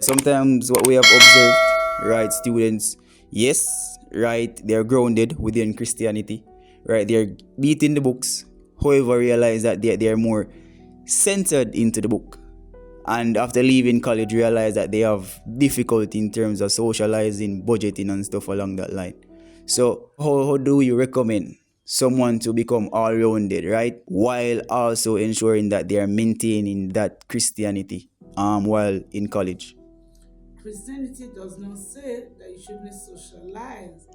Sometimes what we have observed, right, students, yes, right, they're grounded within Christianity, right, they're beating the books, however, realize that they're more centered into the book. And after leaving college, realize that they have difficulty in terms of socializing, budgeting, and stuff along that line. So, how do you recommend someone to become all rounded, right? While also ensuring that they are maintaining that Christianity while in college? Christianity does not say that you shouldn't socialize,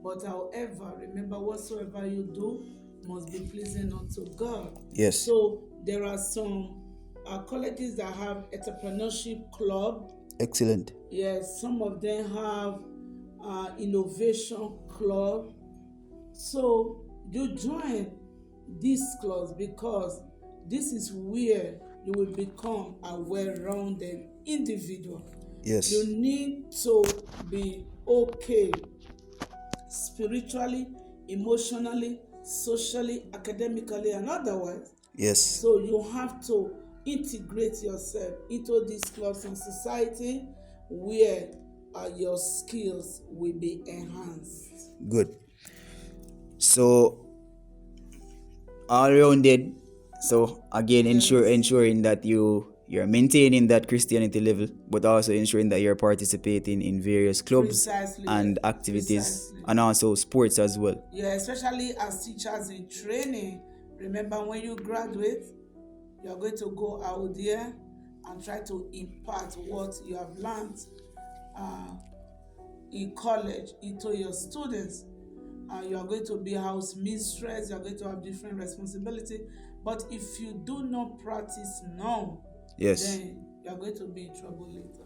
but however, remember whatsoever you do must be pleasing unto God. Yes. So there are some colleges that have entrepreneurship club. Excellent. Yes, some of them have innovation club. So you join these clubs because this is where you will become a well-rounded individual. Yes. You need to be okay spiritually, emotionally, socially, academically, and otherwise. Yes. So you have to integrate yourself into these clubs and society where your skills will be enhanced. Good. So all rounded. So again, Yes. ensuring that you're maintaining that Christianity level, but also ensuring that you're participating in various clubs Precisely, and yes. activities Precisely. and also sports as well. Yeah, especially as teachers in training. Remember, when you graduate, you're going to go out there and try to impart what you have learned uh, in college into your students. You are going to be house mistress, you are going to have different responsibility. But if you do not practice now, Yes. then you are going to be in trouble later.